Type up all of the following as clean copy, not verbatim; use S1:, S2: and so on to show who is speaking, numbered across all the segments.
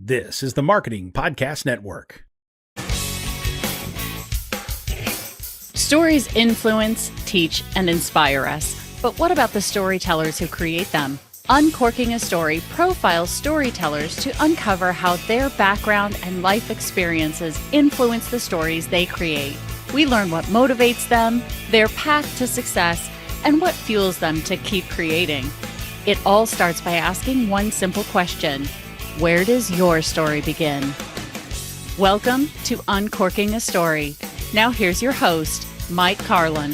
S1: This is the Marketing Podcast Network.
S2: Stories influence, teach, and inspire us. But what about the storytellers who create them? Uncorking a Story profiles storytellers to uncover how their background and life experiences influence the stories they create. We learn what motivates them, their path to success, and what fuels them to keep creating. It all starts by asking one simple question: where does your story begin? Welcome to Uncorking a Story. Now here's your host, Mike Carlin.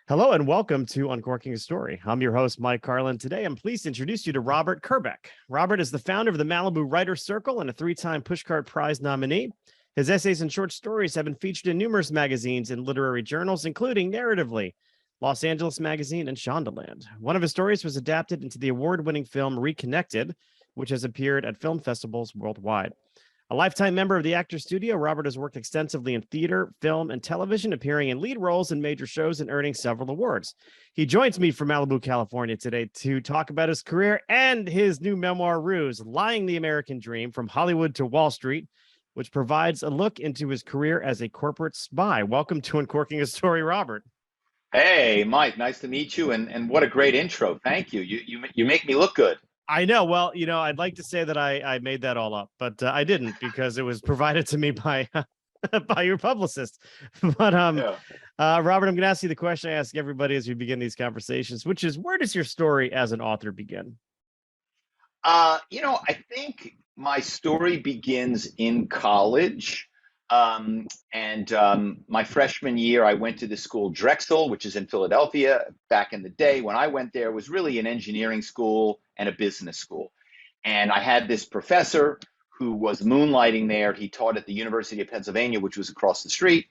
S3: Hello and welcome to Uncorking a Story. I'm your host, Mike Carlin. Today, I'm pleased to introduce you to Robert Kerbeck. Robert is the founder of the Malibu Writers Circle and a three-time Pushcart Prize nominee. His essays and short stories have been featured in numerous magazines and literary journals, including Narratively, Los Angeles Magazine, and Shondaland. One of his stories was adapted into the award-winning film Reconnected, which has appeared at film festivals worldwide. A lifetime member of the Actors Studio, Robert has worked extensively in theater, film, and television, appearing in lead roles in major shows and earning several awards. He joins me from Malibu, California today to talk about his career and his new memoir, Ruse, Lying the American Dream from Hollywood to Wall Street, which provides a look into his career as a corporate spy. Welcome to Uncorking a Story, Robert.
S4: Hey, Mike, nice to meet you. And what a great intro. Thank you. You make me look good.
S3: I know. Well, I'd like to say that I made that all up, but I didn't, because it was provided to me by by your publicist. But Robert, I'm going to ask you the question I ask everybody as we begin these conversations, which is, where does your story as an author begin?
S4: I think my story begins in college. My freshman year, I went to the school Drexel, which is in Philadelphia. Back in the day when I went there, it was really an engineering school and a business school. And I had this professor who was moonlighting there. He taught at the University of Pennsylvania, which was across the street.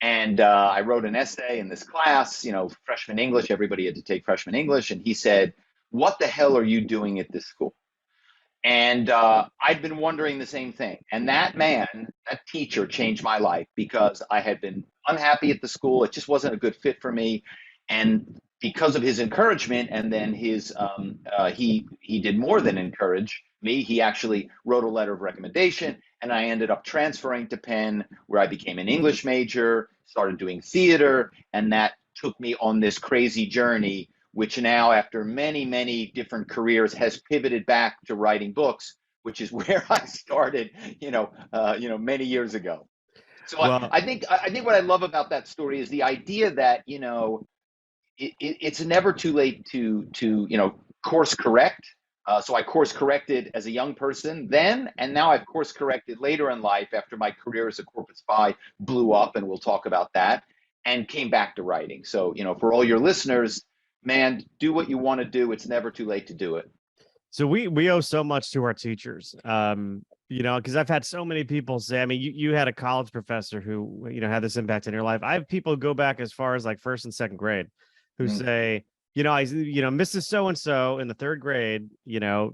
S4: And I wrote an essay in this class, freshman English. Everybody had to take freshman English. And he said, "What the hell are you doing at this school?" And I'd been wondering the same thing. And that teacher changed my life, because I had been unhappy at the school. It just wasn't a good fit for me. And because of his encouragement, and then he did more than encourage me. He actually wrote a letter of recommendation, and I ended up transferring to Penn, where I became an English major, started doing theater, and that took me on this crazy journey, which now, after many, many different careers, has pivoted back to writing books, which is where I started, many years ago. So well, I think what I love about that story is the idea that, it's never too late to course correct. So I course corrected as a young person then, and now I've course corrected later in life after my career as a corporate spy blew up, and we'll talk about that, and came back to writing. So, for all your listeners, man, do what you want to do. It's never too late to do it.
S3: So we owe so much to our teachers, because I've had so many people say, I mean, you had a college professor who, had this impact in your life. I have people go back as far as like first and second grade who say, Mrs. So-and-so in the third grade,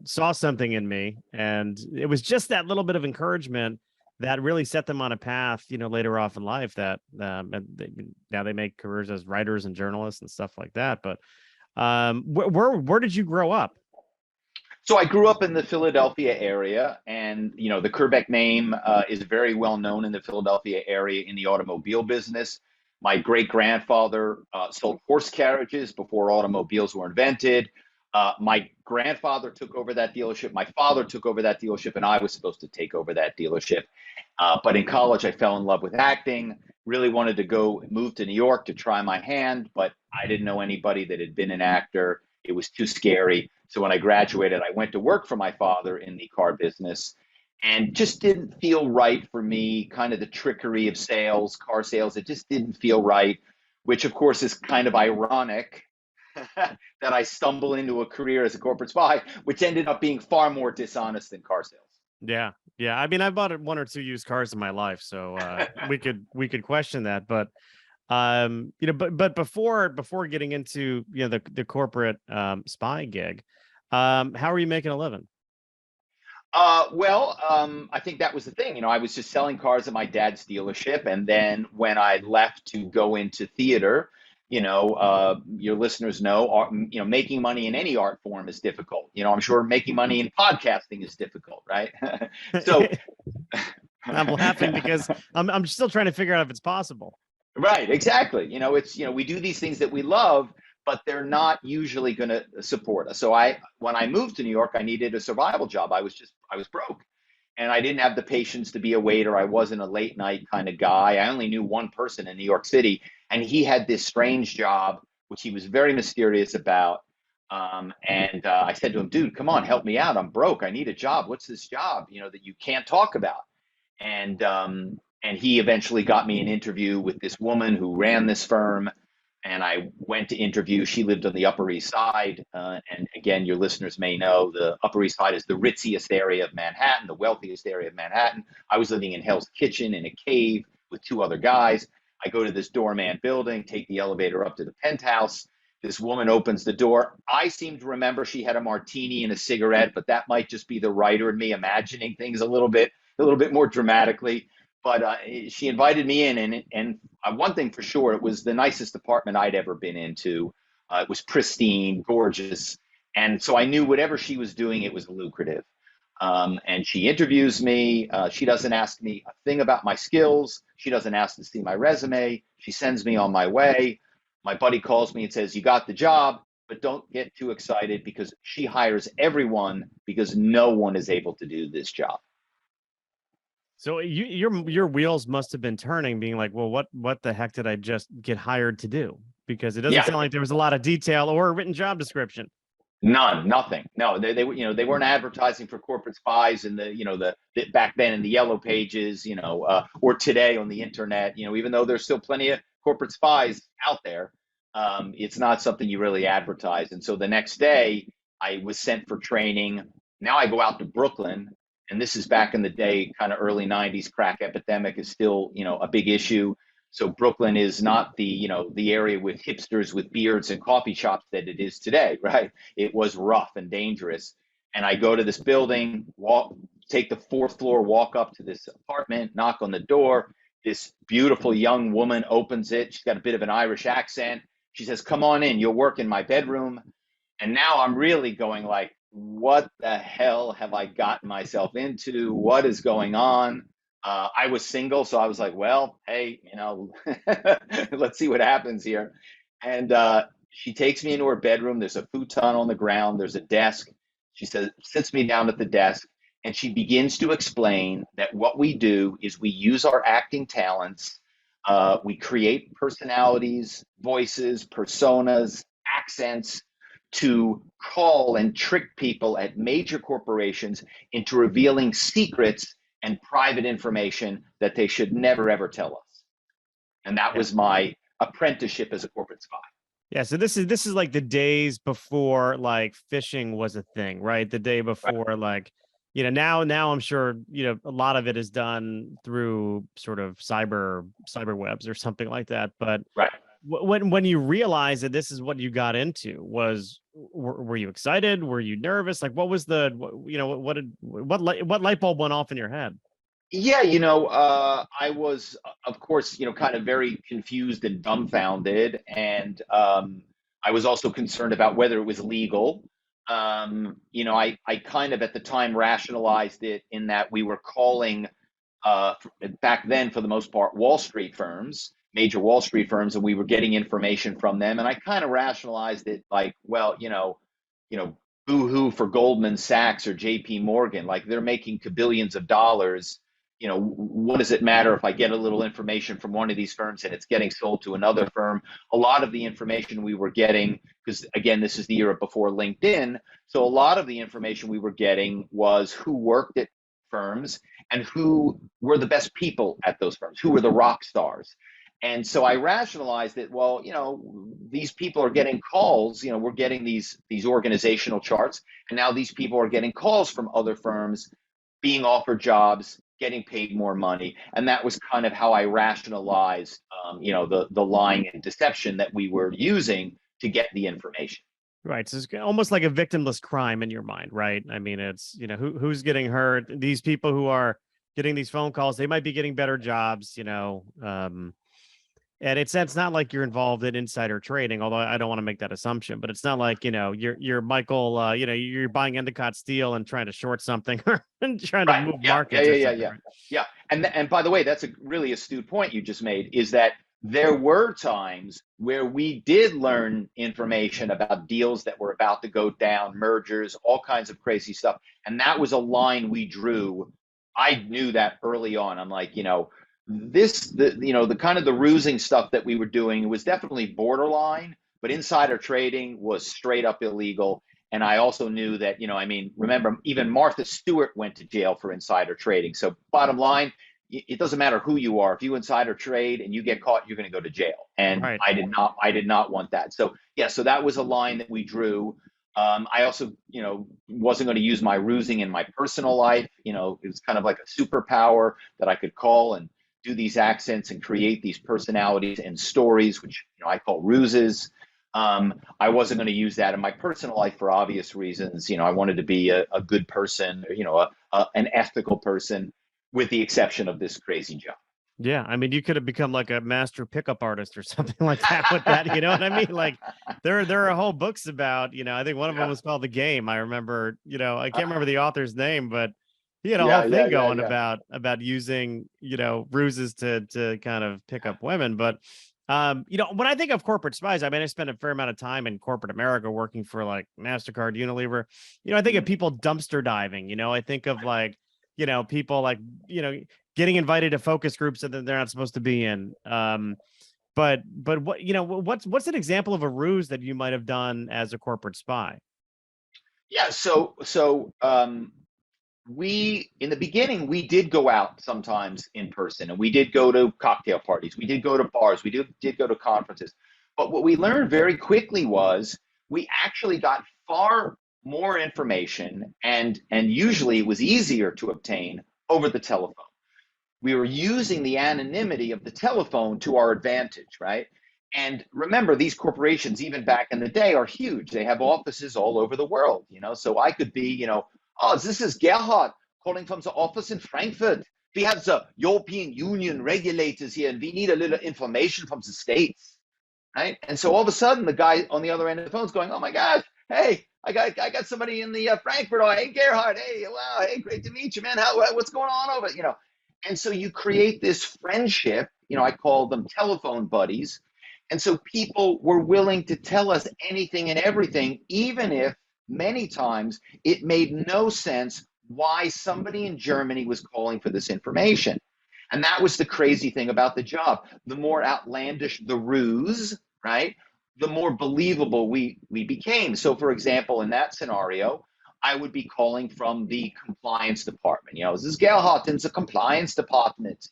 S3: saw something in me. And it was just that little bit of encouragement that really set them on a path, later off in life, that now they make careers as writers and journalists and stuff like that. But where did you grow up?
S4: So I grew up in the Philadelphia area, and the Kerbeck name is very well known in the Philadelphia area in the automobile business. My great-grandfather sold horse carriages before automobiles were invented. My grandfather took over that dealership. My father took over that dealership, and I was supposed to take over that dealership. But in college, I fell in love with acting, really wanted to move to New York to try my hand, but I didn't know anybody that had been an actor. It was too scary. So when I graduated, I went to work for my father in the car business, and just didn't feel right for me, kind of the trickery of sales, car sales. It just didn't feel right, which of course is kind of ironic that I stumble into a career as a corporate spy, which ended up being far more dishonest than car sales.
S3: Yeah. I mean, I bought one or two used cars in my life, so we could question that. But but before getting into the corporate spy gig, how are you making a living?
S4: I think that was the thing. I was just selling cars at my dad's dealership, and then when I left to go into theater, your listeners know, making money in any art form is difficult. I'm sure making money in podcasting is difficult, right? So
S3: I'm laughing because I'm still trying to figure out if it's possible.
S4: Right, exactly. We do these things that we love, but they're not usually going to support us. So when I moved to New York, I needed a survival job. I was broke, and I didn't have the patience to be a waiter. I wasn't a late night kind of guy. I only knew one person in New York City, and he had this strange job, which he was very mysterious about. And I said to him, dude, come on, help me out. I'm broke. I need a job. What's this job, that you can't talk about? And he eventually got me an interview with this woman who ran this firm. And I went to interview. She lived on the Upper East Side. And again, your listeners may know the Upper East Side is the ritziest area of Manhattan, the wealthiest area of Manhattan. I was living in Hell's Kitchen in a cave with two other guys. I go to this doorman building, take the elevator up to the penthouse. This woman opens the door. I seem to remember she had a martini and a cigarette, but that might just be the writer in me imagining things a little bit more dramatically. But she invited me in, and one thing for sure, it was the nicest apartment I'd ever been into. It was pristine, gorgeous, and so I knew whatever she was doing, it was lucrative. And she interviews me. She doesn't ask me a thing about my skills. She doesn't ask to see my resume. She sends me on my way. My buddy calls me and says, "You got the job, but don't get too excited because she hires everyone because no one is able to do this job."
S3: So your wheels must have been turning, being like, well, what the heck did I just get hired to do? Because it doesn't sound like there was a lot of detail or a written job description.
S4: Nothing. No, they weren't advertising for corporate spies in the back then in the yellow pages, or today on the internet. Even though there's still plenty of corporate spies out there, it's not something you really advertise. And so the next day, I was sent for training. Now I go out to Brooklyn. And this is back in the day, kind of early 90s, crack epidemic is still, a big issue. So Brooklyn is not the area with hipsters with beards and coffee shops that it is today, right? It was rough and dangerous. And I go to this building, take the fourth floor, walk up to this apartment, knock on the door. This beautiful young woman opens it. She's got a bit of an Irish accent. She says, "Come on in, you'll work in my bedroom." And now I'm really going like, what the hell have I gotten myself into? What is going on? I was single, so I was like, well, hey, let's see what happens here. And she takes me into her bedroom. There's a futon on the ground. There's a desk. She says, sits me down at the desk, and she begins to explain that what we do is we use our acting talents. We create personalities, voices, personas, accents, to call and trick people at major corporations into revealing secrets and private information that they should never, ever tell us. And that was my apprenticeship as a corporate spy.
S3: Yeah, so this is like the days before like phishing was a thing, right? The day before, like, now I'm sure, a lot of it is done through sort of cyber webs or something like that. But
S4: right.
S3: When you realized that this is what you got into, were you excited? Were you nervous? Like, what was what light bulb went off in your head?
S4: Yeah, I was, of course, kind of very confused and dumbfounded, and I was also concerned about whether it was legal. I kind of at the time rationalized it in that we were calling back then, for the most part, Wall Street firms. Major Wall Street firms, and we were getting information from them. And I kind of rationalized it like, well, boo-hoo for Goldman Sachs or JP Morgan, like they're making billions of dollars. What does it matter if I get a little information from one of these firms and it's getting sold to another firm? A lot of the information we were getting, because again, this is the era before LinkedIn. So a lot of the information we were getting was who worked at firms and who were the best people at those firms, who were the rock stars. And so I rationalized that, well, these people are getting calls, we're getting these organizational charts, and now these people are getting calls from other firms, being offered jobs, getting paid more money. And that was kind of how I rationalized, the lying and deception that we were using to get the information.
S3: Right. So it's almost like a victimless crime in your mind, right? I mean, it's, who's getting hurt? These people who are getting these phone calls, they might be getting better jobs, And it's not like you're involved in insider trading, although I don't want to make that assumption, but it's not like, you're Michael, you're buying Endicott steel and trying to short something or trying to
S4: Right.
S3: move
S4: Yeah. Yeah.
S3: markets
S4: Yeah.
S3: or
S4: Yeah.
S3: something,
S4: Yeah.
S3: right?
S4: Yeah. And by the way, that's a really astute point you just made, is that there were times where we did learn information about deals that were about to go down, mergers, all kinds of crazy stuff. And that was a line we drew. I knew that early on. I'm like, the kind of the rusing stuff that we were doing was definitely borderline, but insider trading was straight up illegal. And I also knew that, remember, even Martha Stewart went to jail for insider trading. So bottom line, it doesn't matter who you are. If you insider trade and you get caught, you're going to go to jail. And
S3: Right.
S4: I did not want that. So yeah, so that was a line that we drew. I also, wasn't going to use my rusing in my personal life. It was kind of like a superpower that I could call and do these accents and create these personalities and stories, which I call ruses. I wasn't going to use that in my personal life for obvious reasons. I wanted to be a good person, an ethical person, with the exception of this crazy job.
S3: Yeah, I mean, you could have become like a master pickup artist or something like that with that. You know what I mean? Like, there are whole books about. I think one of them was called The Game. I remember. I can't remember the author's name, but he had a whole thing going about using ruses to kind of pick up women. But when I think of corporate spies, I mean, I spent a fair amount of time in corporate America working for like MasterCard, Unilever. I think of people dumpster diving. I think of like people like getting invited to focus groups that they're not supposed to be in. But what's an example of a ruse that you might have done as a corporate spy?
S4: Yeah. So we, in the beginning, we did go out sometimes in person, and we did go to cocktail parties. We did go to bars. We did go to conferences. But what we learned very quickly was we actually got far more information, and usually it was easier to obtain over the telephone. We were using the anonymity of the telephone to our advantage, right? And remember, these corporations, even back in the day, are huge. They have offices all over the world, So I could be, oh, this is Gerhard calling from the office in Frankfurt. We have the European Union regulators here, and we need a little information from the States, right? And so all of a sudden, the guy on the other end of the phone is going, "Oh my gosh, hey, I got somebody in the Frankfurt. Oh, hey, Gerhard. Hey, wow, hey, great to meet you, man. What's going on over?" And so you create this friendship. I call them telephone buddies. And so people were willing to tell us anything and everything, even if many times it made no sense why somebody in Germany was calling for this information. And that was the crazy thing about the job. The more outlandish the ruse, right, the more believable we became. So, for example, in that scenario, I would be calling from the compliance department. This is Gerhard in the compliance department,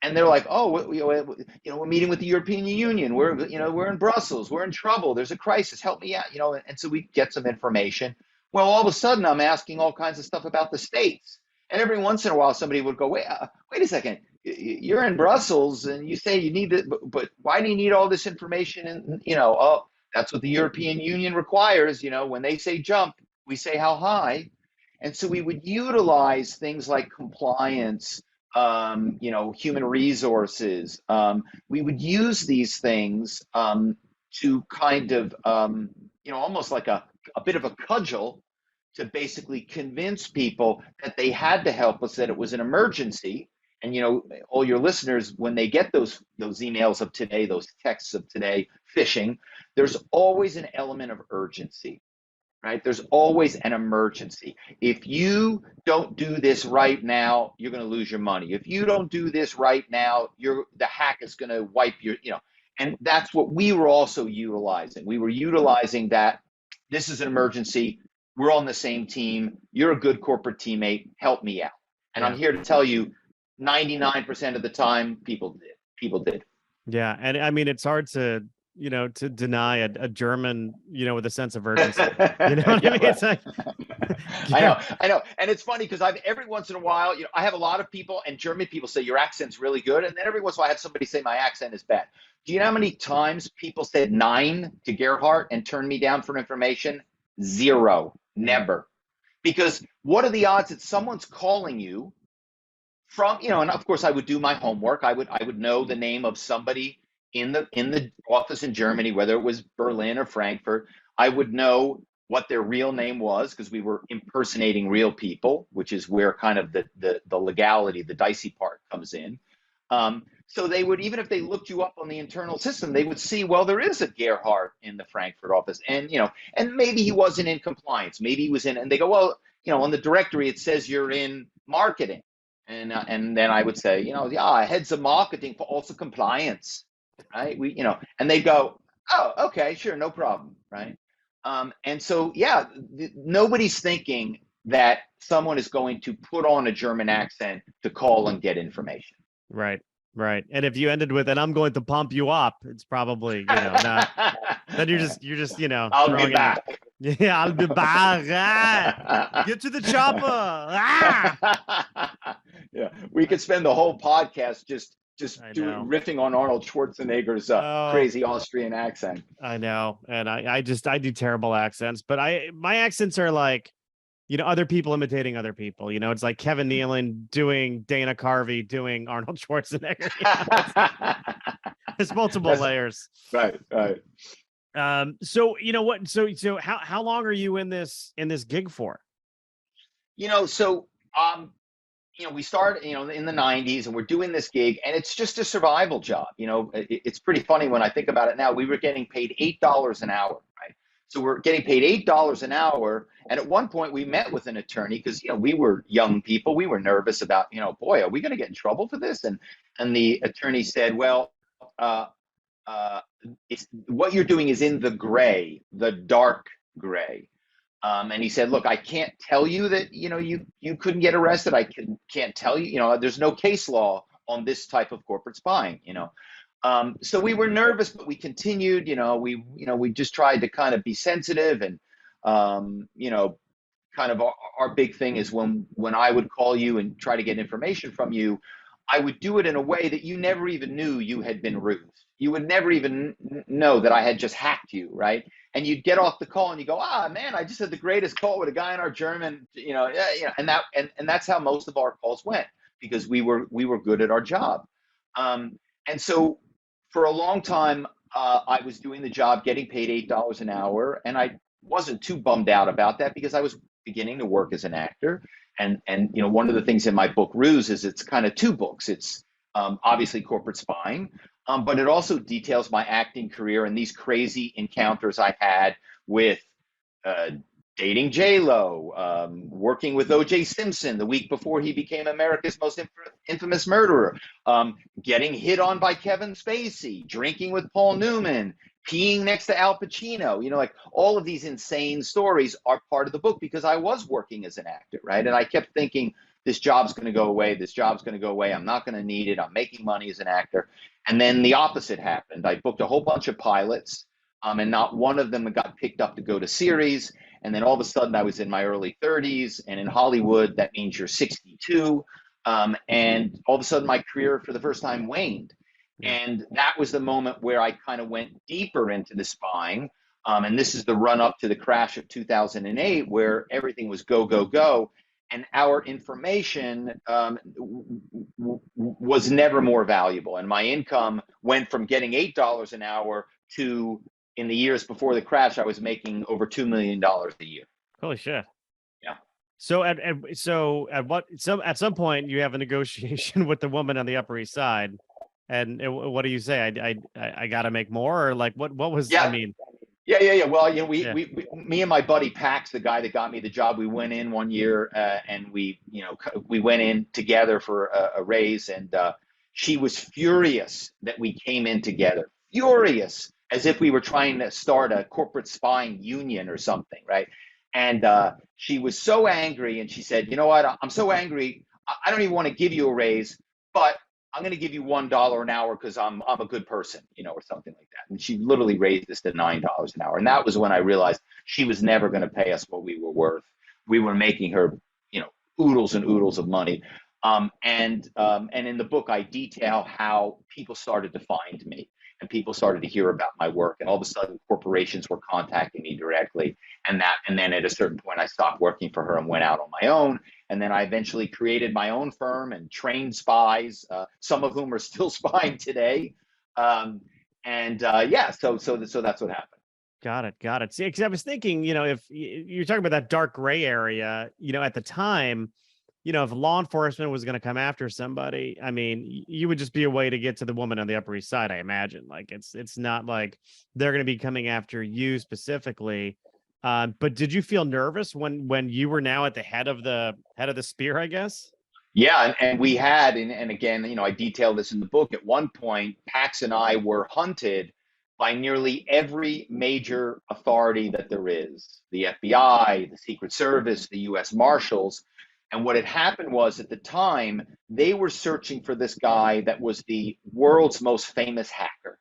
S4: and they're like, "Oh, we're meeting with the European Union. We're in Brussels. We're in trouble. There's a crisis. Help me out." And so we get some information. Well, all of a sudden, I'm asking all kinds of stuff about the States, and every once in a while, somebody would go, "Wait a second. You're in Brussels, and you say you need it, but why do you need all this information?" And oh, that's what the European Union requires. When they say jump, we say how high. And so we would utilize things like compliance, human resources. We would use these things to kind of, almost like a bit of a cudgel to basically convince people that they had to help us, that it was an emergency. And all your listeners, when they get those emails of today, those texts of today, phishing, there's always an element of urgency, right? There's always an emergency. If you don't do this right now, you're going to lose your money. If you don't do this right now, the hack is going to wipe your, and that's what we were also utilizing. We were utilizing that this is an emergency. We're on the same team. You're a good corporate teammate. Help me out. And I'm here to tell you, 99% of the time, people did.
S3: Yeah, and I mean, it's hard to deny a German, with a sense of urgency. You know what I mean? It's like,
S4: I know. And it's funny because every once in a while, I have a lot of people, and German people say your accent's really good. And then every once in a while I have somebody say my accent is bad. Do you know how many times people said 9 to Gerhardt and turned me down for information? 0, never. Because what are the odds that someone's calling you from, and of course I would do my homework. I would know the name of somebody in the office in Germany, whether it was Berlin or Frankfurt. I would know what their real name was because we were impersonating real people, which is where kind of the legality, the dicey part comes in. So they would, even if they looked you up on the internal system, they would see, well, there is a Gerhardt in the Frankfurt office, and maybe he wasn't in compliance, maybe he was in, and they go, well, on the directory it says you're in marketing, and then I would say, yeah, heads of marketing for also compliance, right? And they go, oh, okay, sure, no problem, right? And so, yeah, nobody's thinking that someone is going to put on a German accent to call and get information.
S3: Right. Right. And if you ended with, and I'm going to pump you up, it's probably, not, then you're just,
S4: I'll be back.
S3: Yeah, I'll be back. Get to the chopper.
S4: Yeah. We could spend the whole podcast just riffing on Arnold Schwarzenegger's crazy Austrian accent.
S3: I know. And I do terrible accents, but my accents are like, other people imitating other people. It's like Kevin Nealon doing Dana Carvey doing Arnold Schwarzenegger. There's multiple layers.
S4: Right.
S3: So what? So how long are you in this gig for?
S4: We started, in the 90s, and we're doing this gig, and it's just a survival job. It's pretty funny when I think about it now. We were getting paid $8 an hour, right? So we're getting paid $8 an hour. And at one point we met with an attorney because, we were young people. We were nervous about, boy, are we going to get in trouble for this? And the attorney said, well, it's what you're doing is in the gray, the dark gray. And he said, look, I can't tell you that, you couldn't get arrested. I can't tell you, there's no case law on this type of corporate spying, So we were nervous, but we continued, we just tried to kind of be sensitive and, kind of our big thing is when I would call you and try to get information from you, I would do it in a way that you never even knew you had been rused. You would never even know that I had just hacked you, right? And you'd get off the call and you go, man, I just had the greatest call with a guy in our German, and that's how most of our calls went because we were good at our job. And so for a long time, I was doing the job, getting paid $8 an hour, and I wasn't too bummed out about that because I was beginning to work as an actor. And one of the things in my book Ruse is it's kind of two books. It's obviously corporate spying, but it also details my acting career and these crazy encounters I had with dating J-Lo, working with O.J. Simpson the week before he became America's most infamous murderer, getting hit on by Kevin Spacey, drinking with Paul Newman, peeing next to Al Pacino, like all of these insane stories are part of the book because I was working as an actor, right? And I kept thinking, this job's going to go away. This job's going to go away. I'm not going to need it. I'm making money as an actor. And then the opposite happened. I booked a whole bunch of pilots, and not one of them got picked up to go to series. And then all of a sudden I was in my early 30s, and in Hollywood, that means you're 62. And all of a sudden my career for the first time waned. And that was the moment where I kind of went deeper into the spying. And this is the run up to the crash of 2008, where everything was go, go, go. And our information was never more valuable. And my income went from getting $8 an hour to, in the years before the crash, I was making over $2 million a year.
S3: Holy shit.
S4: Yeah.
S3: So at some point you have a negotiation with the woman on the Upper East Side. And what do you say? I got to make more, or like what was?
S4: Yeah.
S3: I mean,
S4: yeah. Well, me and my buddy Pax, the guy that got me the job, we went in one year and we went in together for a raise, and she was furious that we came in together, furious, as if we were trying to start a corporate spying union or something, right? And she was so angry, and she said, you know what? I'm so angry. I don't even want to give you a raise, but I'm going to give you $1 an hour because I'm a good person, or something like that. And she literally raised this to $9 an hour. And that was when I realized she was never going to pay us what we were worth. We were making her, oodles and oodles of money. And in the book, I detail how people started to find me. and people started to hear about my work, and all of a sudden corporations were contacting me directly. And then at a certain point I stopped working for her and went out on my own. And then I eventually created my own firm and trained spies, some of whom are still spying today. So that's what happened.
S3: Got it. See, because I was thinking, if you're talking about that dark gray area, at the time, if law enforcement was going to come after somebody, I mean, you would just be a way to get to the woman on the Upper East Side, I imagine. Like it's not like they're going to be coming after you specifically. But did you feel nervous when you were now at the head of the spear, I guess?
S4: Yeah, and we had, and again, I detail this in the book. At one point, Pax and I were hunted by nearly every major authority that there is, the FBI, the Secret Service, the U.S. Marshals. And what had happened was, at the time, they were searching for this guy that was the world's most famous hacker.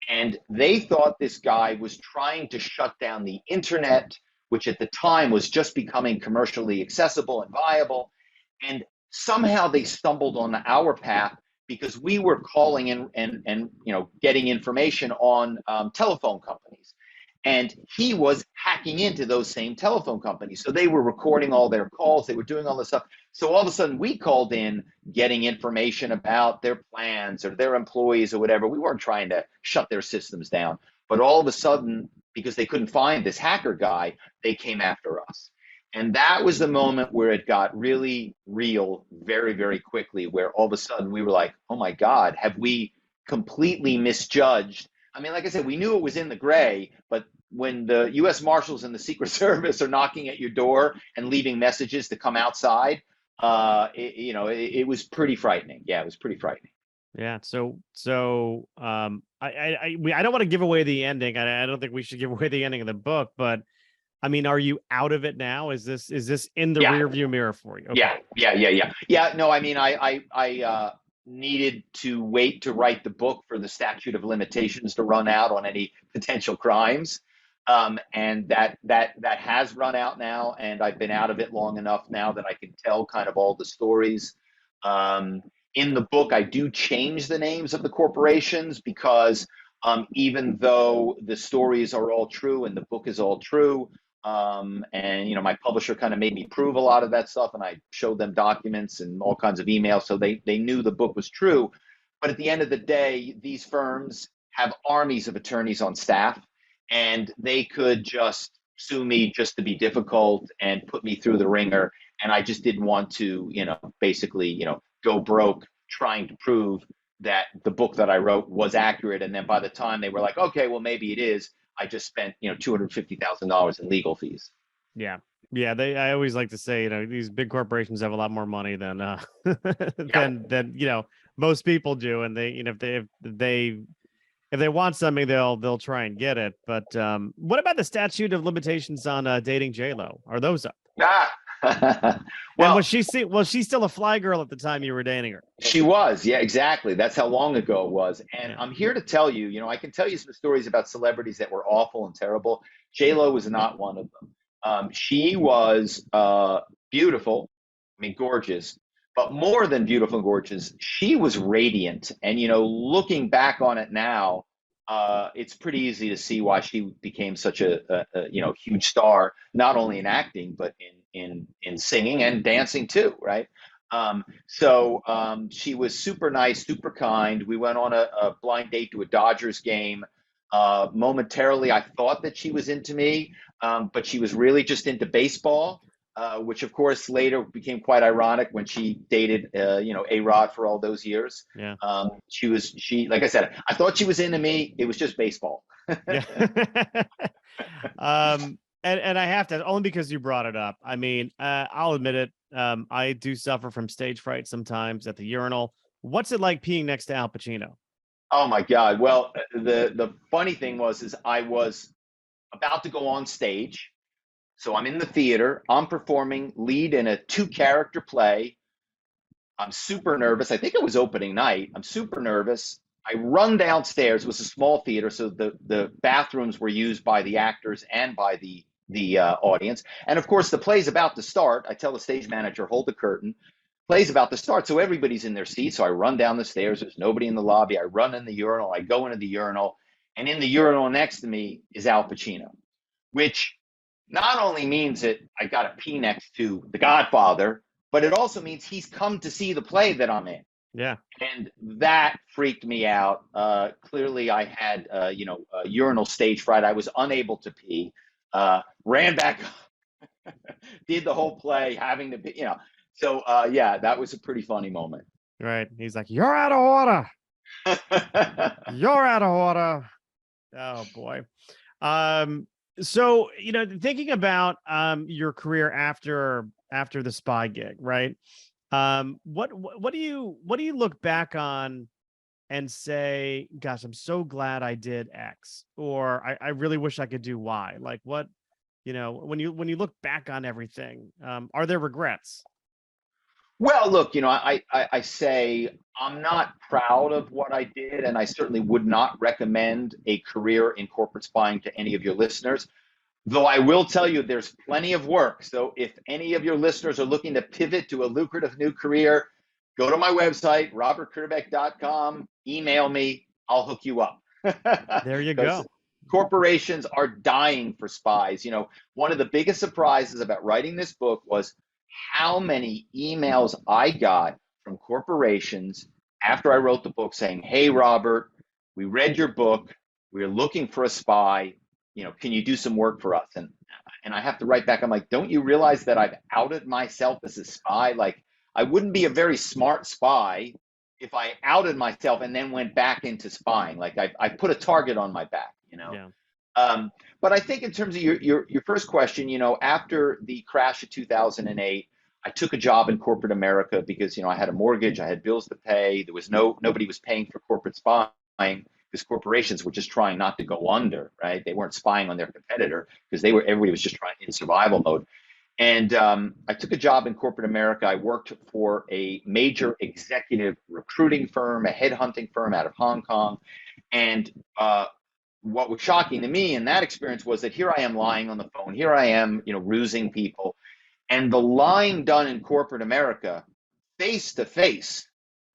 S4: And they thought this guy was trying to shut down the internet, which at the time was just becoming commercially accessible and viable. And somehow they stumbled on our path because we were calling in and getting information on telephone companies. And he was hacking into those same telephone companies. So they were recording all their calls. They were doing all this stuff. So all of a sudden we called in getting information about their plans or their employees or whatever. We weren't trying to shut their systems down. But all of a sudden, because they couldn't find this hacker guy, they came after us. And that was the moment where it got really real very, very quickly, where all of a sudden we were like, oh my God, have we completely misjudged? I mean, like I said, we knew it was in the gray, but when the U.S. Marshals and the Secret Service are knocking at your door and leaving messages to come outside, it was pretty frightening. Yeah, it was pretty frightening.
S3: Yeah. So I don't want to give away the ending. I don't think we should give away the ending of the book, but I mean, are you out of it now? Is this in the rearview mirror for you? Okay.
S4: Yeah. No, I mean, I needed to wait to write the book for the statute of limitations to run out on any potential crimes. And that has run out now, and I've been out of it long enough now that I can tell kind of all the stories. In the book, I do change the names of the corporations because even though the stories are all true and the book is all true, and my publisher kind of made me prove a lot of that stuff, and I showed them documents and all kinds of emails, so they knew the book was true. But at the end of the day, these firms have armies of attorneys on staff, and they could just sue me just to be difficult and put me through the ringer. And I just didn't want to, basically, go broke trying to prove that the book that I wrote was accurate. And then by the time they were like, okay, well, maybe it is, I just spent, $250,000 in legal fees.
S3: Yeah. Yeah. I always like to say, these big corporations have a lot more money than, than most people do. And they, if they want something, they'll try and get it. But what about the statute of limitations on dating J-Lo? Are those up?
S4: Well,
S3: was she still a fly girl at the time you were dating her?
S4: She was. Yeah, exactly. That's how long ago it was. And yeah. I'm here to tell you, I can tell you some stories about celebrities that were awful and terrible. J-Lo was not one of them. She was beautiful. I mean, gorgeous. But more than beautiful and gorgeous, she was radiant. And, looking back on it now, it's pretty easy to see why she became such a huge star, not only in acting, but in singing and dancing too, right? So she was super nice, super kind. We went on a blind date to a Dodgers game. Momentarily, I thought that she was into me, but she was really just into baseball. Which of course later became quite ironic when she dated, A-Rod for all those years.
S3: Yeah.
S4: She, like I said, I thought she was into me. It was just baseball.
S3: Yeah. And I have to, only because you brought it up. I mean, I'll admit it. I do suffer from stage fright sometimes at the urinal. What's it like peeing next to Al Pacino?
S4: Oh my God. Well, the funny thing is I was about to go on stage. So I'm in the theater, I'm performing lead in a 2-character play. I'm super nervous. I think it was opening night. I'm super nervous. I run downstairs. It was a small theater, so the bathrooms were used by the actors and by the audience. And of course, the play's about to start. I tell the stage manager, hold the curtain. play's about to start. So everybody's in their seats. So I run down the stairs. There's nobody in the lobby. I run in the urinal. I go into the urinal. And in the urinal next to me is Al Pacino, which not only means that I got a P next to The Godfather, but it also means he's come to see the play that I'm in.
S3: Yeah.
S4: And that freaked me out. Clearly, I had, urinal stage fright. I was unable to pee. Ran back, did the whole play, having to pee, So, yeah, that was a pretty funny moment.
S3: Right. He's like, "You're out of order. You're out of order." Oh boy. So, thinking about your career after the spy gig, right? What do you look back on and say, "Gosh, I'm so glad I did X," or I really wish I could do Y? Like what, when you look back on everything, are there regrets?
S4: Well, look, I say I'm not proud of what I did, and I certainly would not recommend a career in corporate spying to any of your listeners. Though I will tell you there's plenty of work. So if any of your listeners are looking to pivot to a lucrative new career, go to my website, robertkerbeck.com, email me, I'll hook you up.
S3: There you
S4: Because
S3: go.
S4: corporations are dying for spies. One of the biggest surprises about writing this book was how many emails I got from corporations after I wrote the book saying, "Hey, Robert, we read your book. We're looking for a spy. Can you do some work for us?" And I have to write back. I'm like, don't you realize that I've outed myself as a spy? Like, I wouldn't be a very smart spy if I outed myself and then went back into spying. Like, I put a target on my back.
S3: Yeah.
S4: But I think in terms of your first question, after the crash of 2008, I took a job in corporate America because I had a mortgage, I had bills to pay. There was nobody was paying for corporate spying because corporations were just trying not to go under, right? They weren't spying on their competitor because everybody was just trying in survival mode. And I took a job in corporate America. I worked for a major executive recruiting firm, a headhunting firm out of Hong Kong, and what was shocking to me in that experience was that here I am lying on the phone. Here I am, rusing people. And the lying done in corporate America, face to face,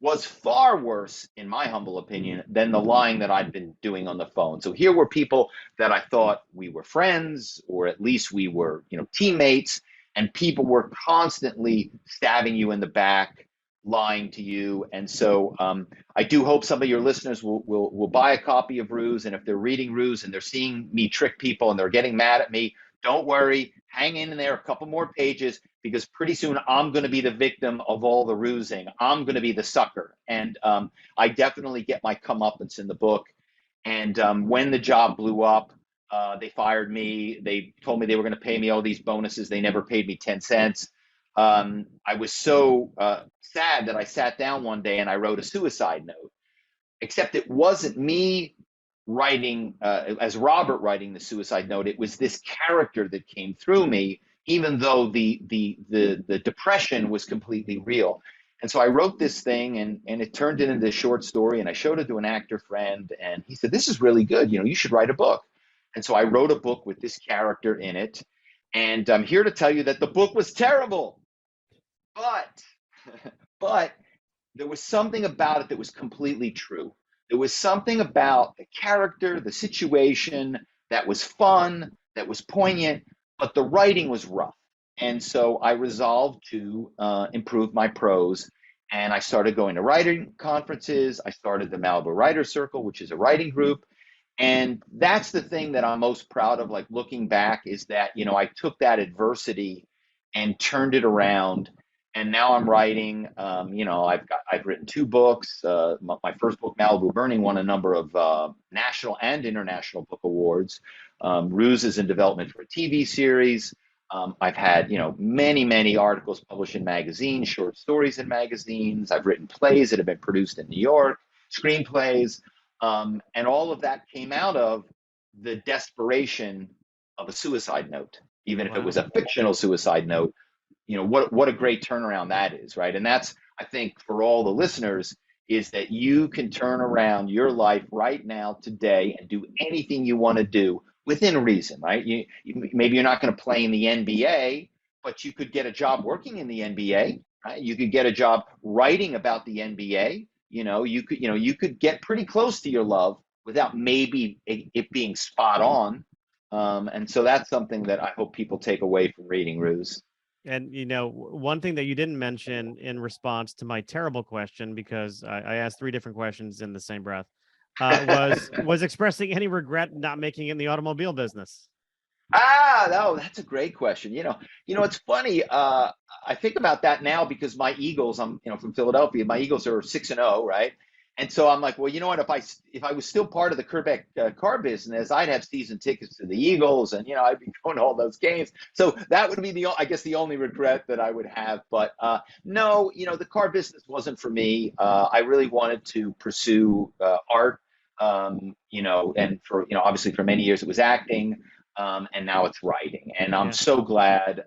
S4: was far worse, in my humble opinion, than the lying that I'd been doing on the phone. So here were people that I thought we were friends, or at least we were, teammates, and people were constantly stabbing you in the back, lying to you. And so I do hope some of your listeners will buy a copy of Ruse. And if they're reading Ruse and they're seeing me trick people and they're getting mad at me, don't worry, hang in there a couple more pages, because pretty soon I'm going to be the victim of all the rusing. I'm going to be the sucker. And I definitely get my comeuppance in the book. And when the job blew up, they fired me. They told me they were going to pay me all these bonuses. They never paid me 10 cents. I was so sad that I sat down one day and I wrote a suicide note, except it wasn't me writing as Robert writing the suicide note. It was this character that came through me, even though the depression was completely real. And so I wrote this thing, and it turned into this short story, and I showed it to an actor friend, and he said, "This is really good. You should write a book." And so I wrote a book with this character in it, and I'm here to tell you that the book was terrible, but there was something about it that was completely true. There was something about the character, the situation that was fun, that was poignant, but the writing was rough. And so I resolved to improve my prose. And I started going to writing conferences. I started the Malibu Writers Circle, which is a writing group. And that's the thing that I'm most proud of, like looking back, is that, I took that adversity and turned it around. And now I'm writing, I've written 2 books. My first book, Malibu Burning, won a number of national and international book awards. Ruse is in development for a TV series. I've had, many, many articles published in magazines, short stories in magazines. I've written plays that have been produced in New York, screenplays. And all of that came out of the desperation of a suicide note, even if it was a fictional suicide note. What a great turnaround that is, right? And that's, I think, for all the listeners, is that you can turn around your life right now, today, and do anything you want to do within reason, right? Maybe you're not going to play in the NBA, but you could get a job working in the NBA, right? You could get a job writing about the NBA. You could get pretty close to your love without maybe it being spot on. And so that's something that I hope people take away from reading, Ruse.
S3: And one thing that you didn't mention in response to my terrible question, because I asked three different questions in the same breath, was expressing any regret not making it in the automobile business.
S4: No, that's a great question. It's funny. I think about that now because my Eagles, I'm, from Philadelphia. My Eagles are 6-0, right? And so I'm like, well, you know what? If I was still part of the Kerbeck car business, I'd have season tickets to the Eagles, and I'd be going to all those games. So that would be I guess the only regret that I would have. But no, the car business wasn't for me. I really wanted to pursue art, and for obviously for many years it was acting. And now it's writing, and I'm so glad.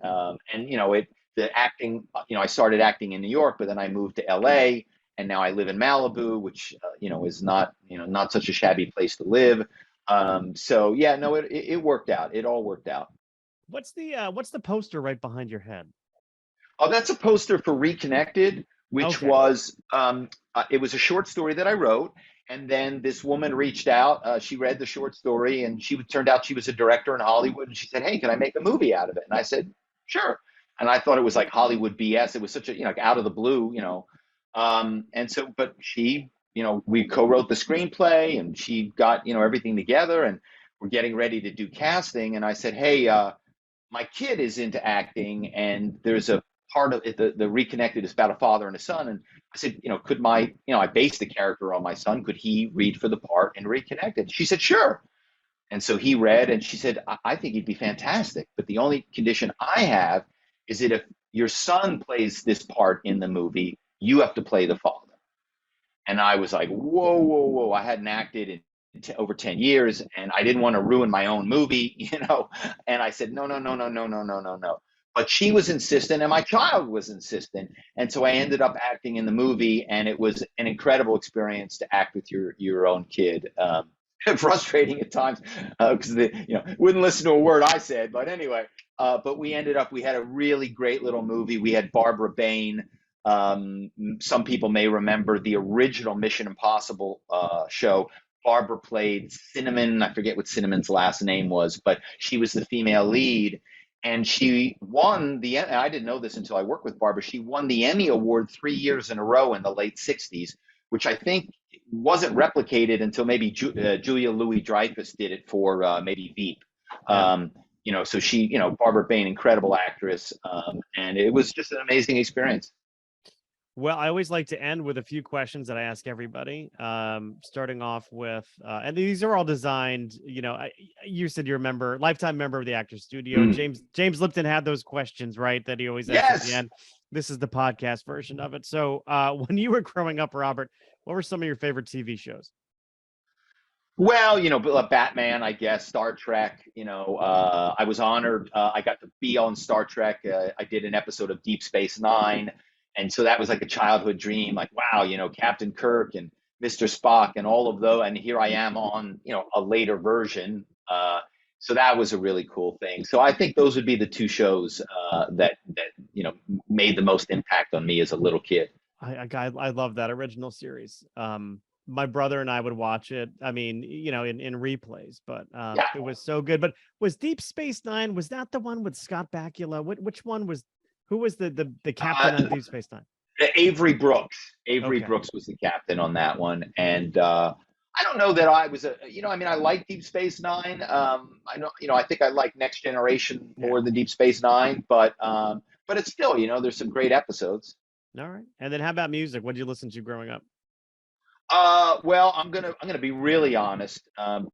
S4: The acting, I started acting in New York, but then I moved to LA, and now I live in Malibu, which is not not such a shabby place to live. So yeah, no, it worked out. It all worked out.
S3: What's the poster right behind your head?
S4: Oh, that's a poster for Reconnected, which was it was a short story that I wrote. And then this woman reached out. She read the short story, and turned out she was a director in Hollywood. And she said, "Hey, can I make a movie out of it?" And I said, "Sure." And I thought it was like Hollywood BS. It was such a out of the blue, And so, but she, we co-wrote the screenplay, and she got everything together, and we're getting ready to do casting. And I said, "Hey, my kid is into acting, and there's a part of it, the Reconnected is about a father and a son." And I said, could I based the character on my son. Could he read for the part in Reconnected? She said, "Sure." And so he read, and she said, I think he'd be fantastic. But the only condition I have is that if your son plays this part in the movie, you have to play the father." And I was like, whoa, whoa, whoa. I hadn't acted in over 10 years, and I didn't want to ruin my own movie, And I said, no, no, no, no, no, no, no, no, no. But she was insistent, and my child was insistent. And so I ended up acting in the movie, and it was an incredible experience to act with your own kid. Frustrating at times because wouldn't listen to a word I said. But anyway, but we had a really great little movie. We had Barbara Bain. Some people may remember the original Mission Impossible show. Barbara played Cinnamon. I forget what Cinnamon's last name was, but she was the female lead. And she won I didn't know this until I worked with Barbara. She won the Emmy Award 3 years in a row in the late 60s, which I think wasn't replicated until maybe Julia Louis-Dreyfus did it for maybe Veep. So she, Barbara Bain, incredible actress. And it was just an amazing experience.
S3: Well, I always like to end with a few questions that I ask everybody, starting off with, and these are all designed, you said you're a lifetime member of the Actors Studio. James Lipton had those questions, right, that he always asks at the end. This is the podcast version of it. So when you were growing up, Robert, what were some of your favorite TV shows?
S4: Well, Batman, I guess, Star Trek, I was honored. I got to be on Star Trek. I did an episode of Deep Space Nine. And so that was like a childhood dream, like, wow, Captain Kirk and Mr. Spock and all of those. And here I am on, a later version. So that was a really cool thing. So I think those would be the two shows that made the most impact on me as a little kid.
S3: I love that original series. My brother and I would watch it. I mean, in replays, but It was so good. But was Deep Space Nine, was that the one with Scott Bakula? Which one was? Who was the captain on Deep Space Nine?
S4: Avery Brooks. Brooks was the captain on that one. And I don't know that I was I like Deep Space Nine. I think I like Next Generation more than Deep Space Nine, but it's still, there's some great episodes.
S3: All right. And then how about music? What did you listen to growing up?
S4: Well, I'm gonna be really honest,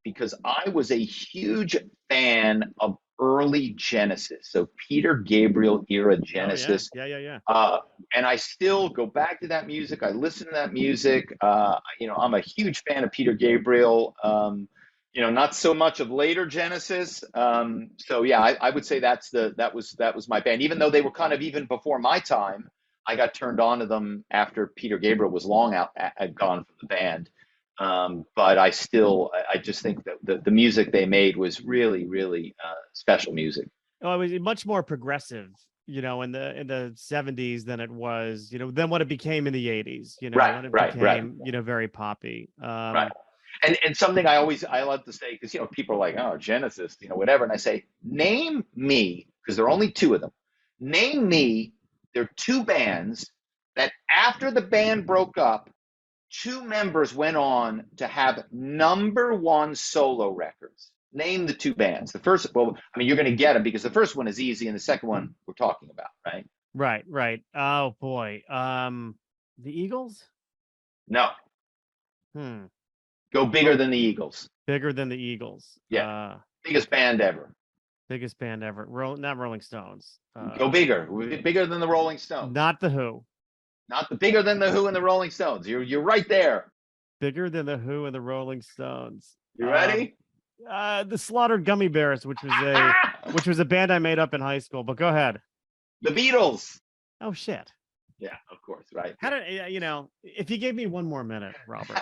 S4: because I was a huge fan of early Genesis, so Peter Gabriel era Genesis.
S3: Yeah.
S4: And I still go back to that music. I listen to that music. I'm a huge fan of Peter Gabriel. Not so much of later Genesis. So yeah, I would say that was my band. Even though they were kind of even before my time, I got turned on to them after Peter Gabriel was long had gone from the band. But I just think that the music they made was really, really special music.
S3: Oh, it was much more progressive in the 70s than it was, than what it became in the 80s,
S4: Right,
S3: when it
S4: right,
S3: became, very poppy.
S4: right. And something I love to say, because people are like, oh, Genesis, whatever, and I say, name me, because there are only two of them. Name me. There are two bands that after the band broke up, two members went on to have #1 solo records. Name the two bands. The first, well, I mean, you're going to get them because the first one is easy, and the second one we're talking about, right?
S3: Right. Oh boy. The Eagles?
S4: No,
S3: Hmm.
S4: go bigger than the Eagles.
S3: Bigger than the Eagles.
S4: Yeah, biggest band ever.
S3: Biggest band ever. Not Rolling Stones.
S4: Go bigger, bigger than the Rolling Stones.
S3: Not the Who.
S4: Not the bigger than the Who and the Rolling Stones. You're right there.
S3: Bigger than the Who and the Rolling Stones.
S4: You ready?
S3: The Slaughtered Gummy Bears, which was a band I made up in high school. But go ahead.
S4: The Beatles.
S3: Oh shit.
S4: Yeah, of course, right.
S3: How did if you gave me one more minute, Robert?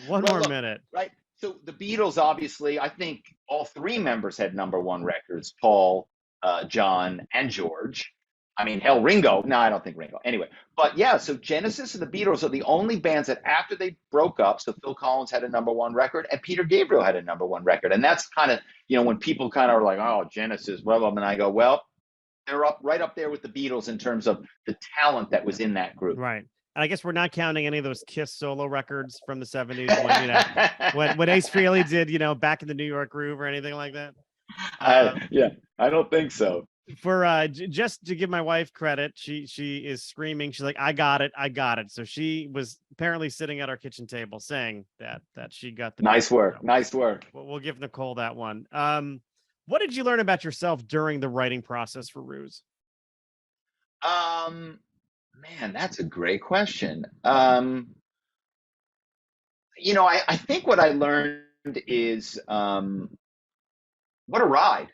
S4: Well,
S3: More
S4: look,
S3: minute.
S4: right. So the Beatles, obviously, I think all three members had #1 records: Paul, John, and George. I mean, hell, Ringo. No, I don't think Ringo. Anyway, but yeah, so Genesis and the Beatles are the only bands that after they broke up, so Phil Collins had a #1 record and Peter Gabriel had a #1 record. And that's kind of, when people kind of are like, oh, Genesis, blah, blah, and I go, well, they're right up there with the Beatles in terms of the talent that was in that group.
S3: Right. And I guess we're not counting any of those Kiss solo records from the 70s when Ace Frehley did, Back in the New York Groove or anything like that.
S4: Yeah, I don't think so.
S3: For just to give my wife credit, she is screaming. She's like, I got it. So she was apparently sitting at our kitchen table saying that she got the
S4: nice work. Nice work.
S3: We'll give Nicole that one. What did you learn about yourself during the writing process for Ruse?
S4: Man, that's a great question. I think what I learned is what a ride.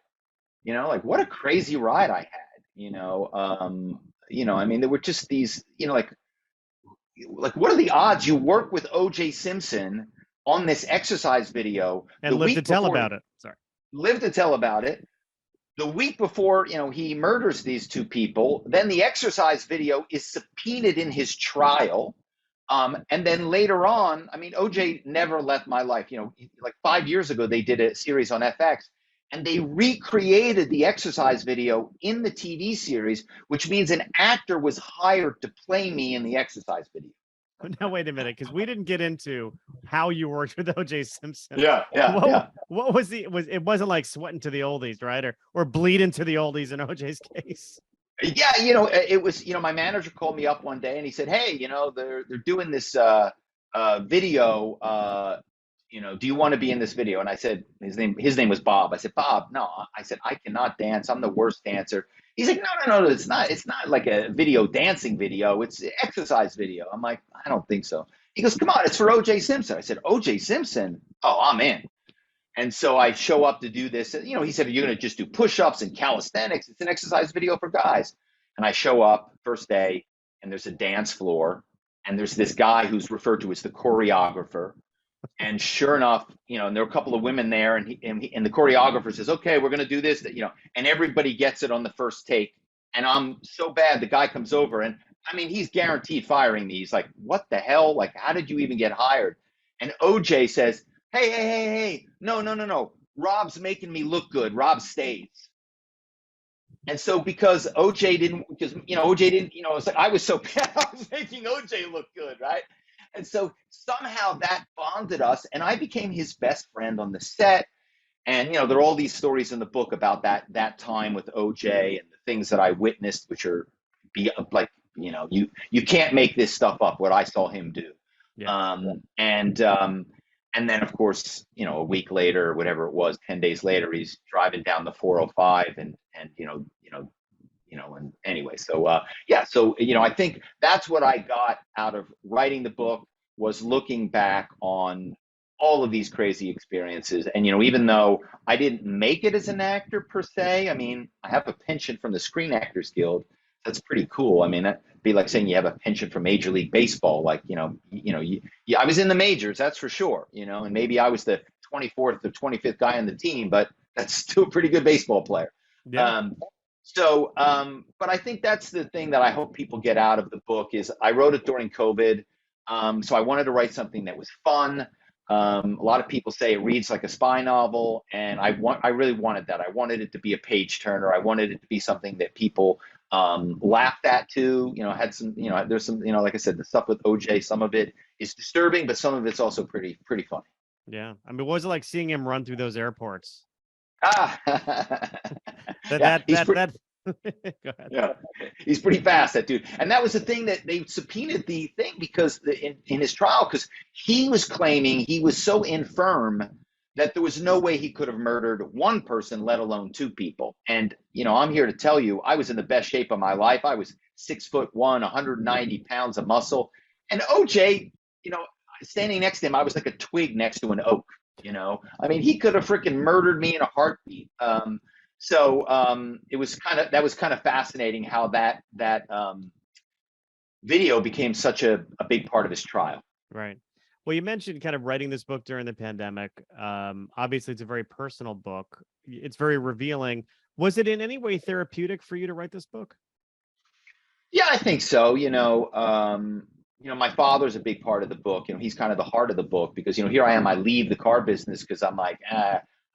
S4: Like what a crazy ride I had. I mean, there were just these, like what are the odds you work with O.J. Simpson on this exercise video
S3: and live to tell about it? Sorry.
S4: Live to tell about it. The week before, he murders these two people, then the exercise video is subpoenaed in his trial. And then later on, I mean, OJ never left my life. Like 5 years ago, they did a series on FX and they recreated the exercise video in the TV series, which means an actor was hired to play me in the exercise video.
S3: Now, wait a minute, because we didn't get into how you worked with O.J. Simpson.
S4: Yeah.
S3: What was it wasn't like sweating to the oldies, right? Or bleeding to the oldies in O.J.'s case.
S4: Yeah, it was, my manager called me up one day and he said, hey, they're doing this video. Do you want to be in this video? And I said, his name was Bob. I said, Bob, no. I said, I cannot dance. I'm the worst dancer. He's like, no, it's not like a video dancing video. It's an exercise video. I'm like, I don't think so. He goes, come on, it's for O.J. Simpson. I said, O.J. Simpson? Oh, I'm in. And so I show up to do this. And, he said, you're going to just do push-ups and calisthenics. It's an exercise video for guys. And I show up first day and there's a dance floor and there's this guy who's referred to as the choreographer. And sure enough, and there are a couple of women there, and the choreographer says, "Okay, we're going to do this." And everybody gets it on the first take. And I'm so bad, the guy comes over, and I mean, he's guaranteed firing me. He's like, "What the hell? Like, how did you even get hired?" And OJ says, "Hey, no. Rob's making me look good. Rob stays." And so because OJ didn't, it's like I was so bad, I was making OJ look good, right? And so somehow that bonded us, and I became his best friend on the set. And, there are all these stories in the book about that time with OJ and the things that I witnessed, which are like, you can't make this stuff up, what I saw him do.
S3: Yeah.
S4: And then, of course, a week later, whatever it was, 10 days later, he's driving down the 405 and anyway, so I think that's what I got out of writing the book, was looking back on all of these crazy experiences. And, even though I didn't make it as an actor per se, I mean, I have a pension from the Screen Actors Guild. That's pretty cool. I mean, that'd be like saying you have a pension from Major League Baseball. Like, I was in the majors, that's for sure, and maybe I was the 24th or 25th guy on the team, but that's still a pretty good baseball player.
S3: Yeah.
S4: So, but I think that's the thing that I hope people get out of the book is I wrote it during COVID. So I wanted to write something that was fun. A lot of people say it reads like a spy novel, and I really wanted that. I wanted it to be a page turner. I wanted it to be something that people laughed at too. Had some, there's some, like I said, the stuff with OJ, some of it is disturbing, but some of it's also pretty funny.
S3: Yeah. I mean, what was it like seeing him run through those airports?
S4: Ah,
S3: That
S4: Go ahead.
S3: Yeah.
S4: He's pretty fast, that dude. And that was the thing that they subpoenaed the thing because in his trial, because he was claiming he was so infirm that there was no way he could have murdered one person, let alone two people. And, I'm here to tell you, I was in the best shape of my life. I was 6'1", 190 pounds of muscle. And OJ, standing next to him, I was like a twig next to an oak. I mean, he could have freaking murdered me in a heartbeat. So that was kind of fascinating how that video became such a big part of his trial.
S3: Right. Well, you mentioned kind of writing this book during the pandemic. Obviously, it's a very personal book. It's very revealing. Was it in any way therapeutic for you to write this book?
S4: Yeah, I think so. My father's a big part of the book. He's kind of the heart of the book because, here I am, I leave the car business because I'm like,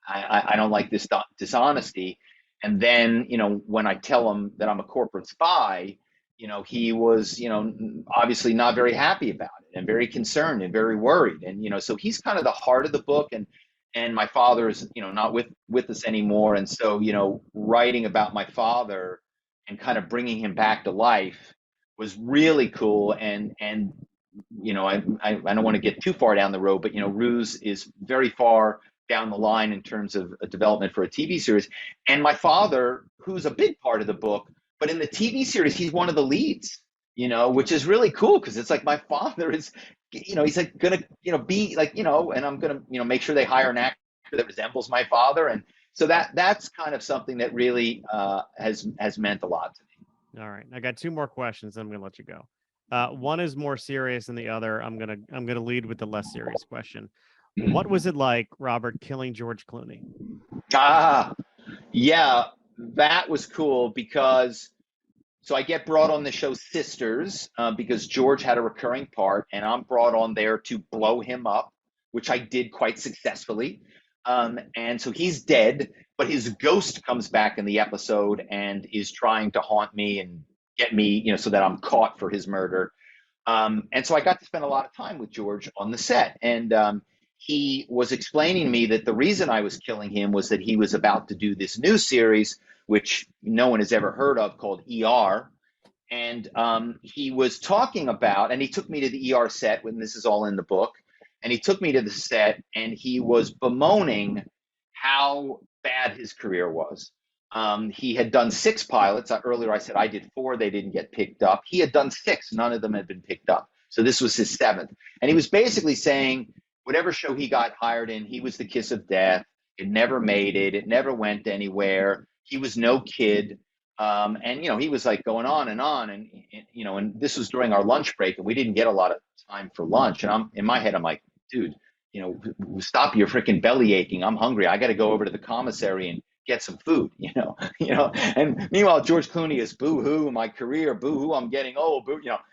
S4: I don't like this dishonesty. And then, when I tell him that I'm a corporate spy, he was, obviously not very happy about it and very concerned and very worried. And, so he's kind of the heart of the book. And my father is, not with us anymore. And so, writing about my father and kind of bringing him back to life was really cool. And I don't want to get too far down the road, but, Ruse is very far down the line in terms of a development for a TV series. And my father, who's a big part of the book, but in the TV series, he's one of the leads, which is really cool because it's like my father is, he's like gonna, be like, and I'm gonna, make sure they hire an actor that resembles my father. And so that's kind of something that really has meant a lot to me.
S3: All right. I got two more questions, then I'm gonna let you go. One is more serious than the other. I'm gonna lead with the less serious question. What was it like, Robert, killing George Clooney?
S4: Yeah, that was cool because so I get brought on the show Sisters because George had a recurring part, and I'm brought on there to blow him up, which I did quite successfully. And so he's dead, but his ghost comes back in the episode and is trying to haunt me and get me, so that I'm caught for his murder. And so I got to spend a lot of time with George on the set, and he was explaining to me that the reason I was killing him was that he was about to do this new series, which no one has ever heard of, called ER. And he was talking about, and he took me to the ER set when this is all in the book, and he took me to the set and he was bemoaning how bad his career was. He had done 6 pilots. Earlier I said I did 4, they didn't get picked up. He had done 6, none of them had been picked up. So this was his 7th. And he was basically saying whatever show he got hired in, he was the kiss of death. It never made it. It never went anywhere. He was no kid. And, he was like going on. And this was during our lunch break and we didn't get a lot of time for lunch. And in my head, I'm like, dude, stop your freaking belly aching. I'm hungry. I got to go over to the commissary and get some food, and meanwhile, George Clooney is boo-hoo, my career, boo-hoo, I'm getting old,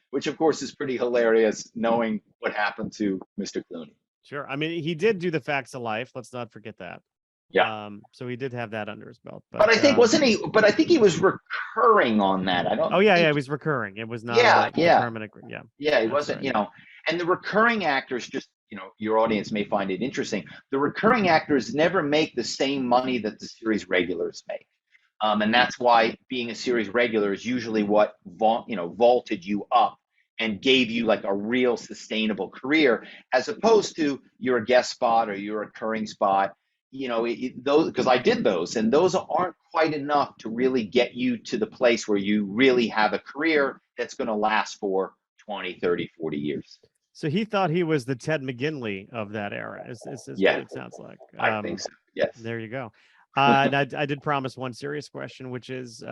S4: which of course is pretty hilarious knowing what happened to Mr. Clooney.
S3: Sure. I mean, he did do the Facts of Life. Let's not forget that.
S4: Yeah.
S3: So he did have that under his belt.
S4: But I think wasn't he? But I think he was recurring on that. I don't.
S3: Oh yeah, it was recurring. It was not.
S4: Yeah.
S3: Permanent. Yeah.
S4: Yeah, he wasn't. Right. And the recurring actors just. Your audience may find it interesting. The recurring actors never make the same money that the series regulars make. And that's why being a series regular is usually what vaulted you up and gave you like a real sustainable career, as opposed to you're a guest spot or you're a recurring spot. Those, because I did those, and those aren't quite enough to really get you to the place where you really have a career that's going to last for 20, 30, 40 years.
S3: So he thought he was the Ted McGinley of that era. Is
S4: yeah.
S3: what it sounds like.
S4: I think so. Yes.
S3: There you go. And I did promise one serious question, which is,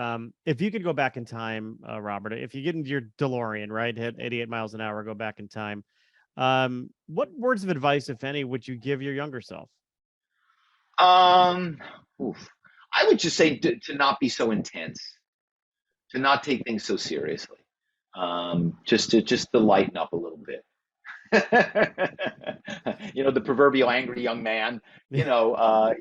S3: if you could go back in time, Robert, if you get into your DeLorean, right, hit 88 miles an hour, go back in time, what words of advice, if any, would you give your younger self?
S4: I would just say to not be so intense. not take things so seriously, just to lighten up a little bit. The proverbial angry young man. I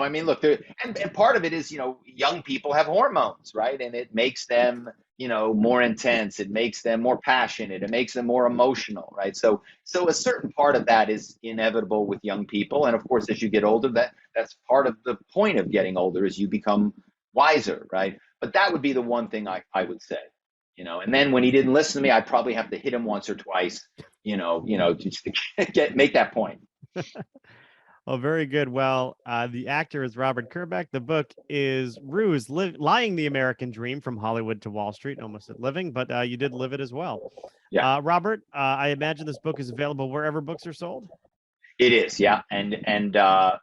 S4: mean, look, and part of it is, young people have hormones, right? And it makes them, more intense. It makes them more passionate. It makes them more emotional, right? So a certain part of that is inevitable with young people. And of course, as you get older, that's part of the point of getting older, is you become wiser, right? But that would be the one thing I would say. And then when he didn't listen to me, I'd probably have to hit him once or twice, just to make that point.
S3: Oh, very good. Well, the actor is Robert Kerbeck. The book is Ruse, Lying the American Dream from Hollywood to Wall Street, almost at living, but you did live it as well.
S4: Yeah.
S3: Robert, I imagine this book is available wherever books are sold.
S4: It is, yeah. And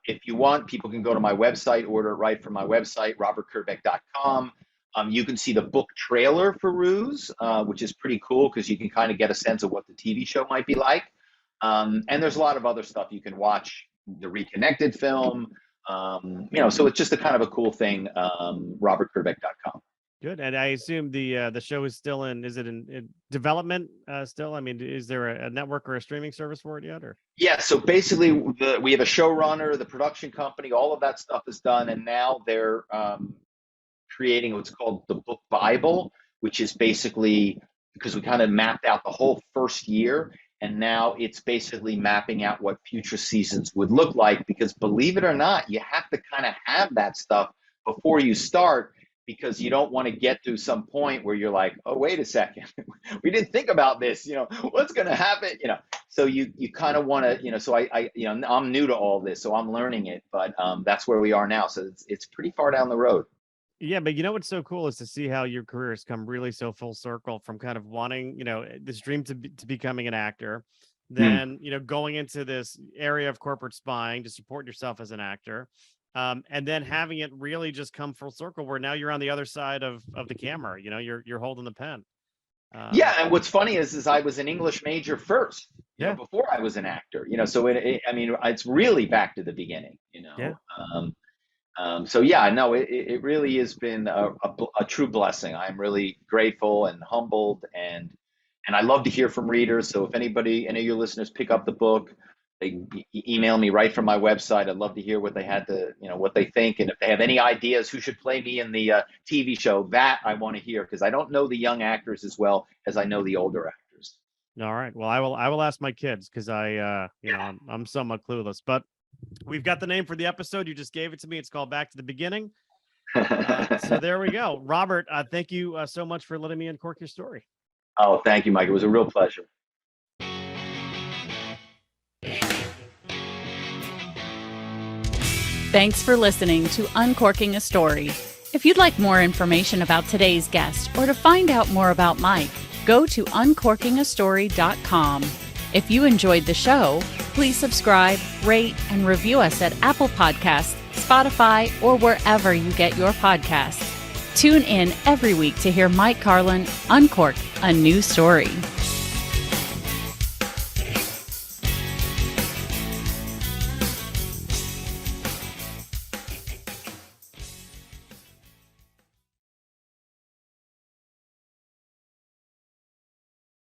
S4: if you want, people can go to my website, order it right from my website, robertkerbeck.com. You can see the book trailer for Ruse, which is pretty cool because you can kind of get a sense of what the TV show might be like. And there's a lot of other stuff you can watch, the Reconnected film, so it's just a kind of a cool thing, robertkerbeck.com.
S3: Good. And I assume the show is still is it in development still? I mean, is there a network or a streaming service for it yet? Or?
S4: Yeah, so basically we have a showrunner, the production company, all of that stuff is done. And now they're creating what's called the book Bible, which is basically, because we kind of mapped out the whole first year, and now it's basically mapping out what future seasons would look like, because believe it or not, you have to kind of have that stuff before you start, because you don't want to get to some point where you're like, oh, wait a second, we didn't think about this, what's going to happen, so you kind of want to, so I'm new to all this, so I'm learning it, but that's where we are now. So it's pretty far down the road.
S3: Yeah, but what's so cool is to see how your career has come really so full circle from kind of wanting, this dream to becoming an actor, then, going into this area of corporate spying to support yourself as an actor, and then having it really just come full circle where now you're on the other side of the camera, you're holding the pen.
S4: Yeah, and what's funny is I was an English major first, before I was an actor, so it's really back to the beginning,
S3: Yeah.
S4: So yeah, no, it really has been a true blessing. I'm really grateful and humbled, and I love to hear from readers. So if any of your listeners pick up the book, they email me right from my website. I'd love to hear what they what they think, and if they have any ideas who should play me in the TV show, that I want to hear, because I don't know the young actors as well as I know the older actors.
S3: All right. Well, I will ask my kids, because I'm somewhat clueless, but we've got the name for the episode. You just gave it to me. It's called Back to the Beginning. So there we go. Robert, thank you so much for letting me uncork your story.
S4: Oh, thank you, Mike. It was a real pleasure.
S2: Thanks for listening to Uncorking a Story. If you'd like more information about today's guest or to find out more about Mike, go to uncorkingastory.com. If you enjoyed the show, please subscribe, rate, and review us at Apple Podcasts, Spotify, or wherever you get your podcasts. Tune in every week to hear Mike Carlin uncork a new story.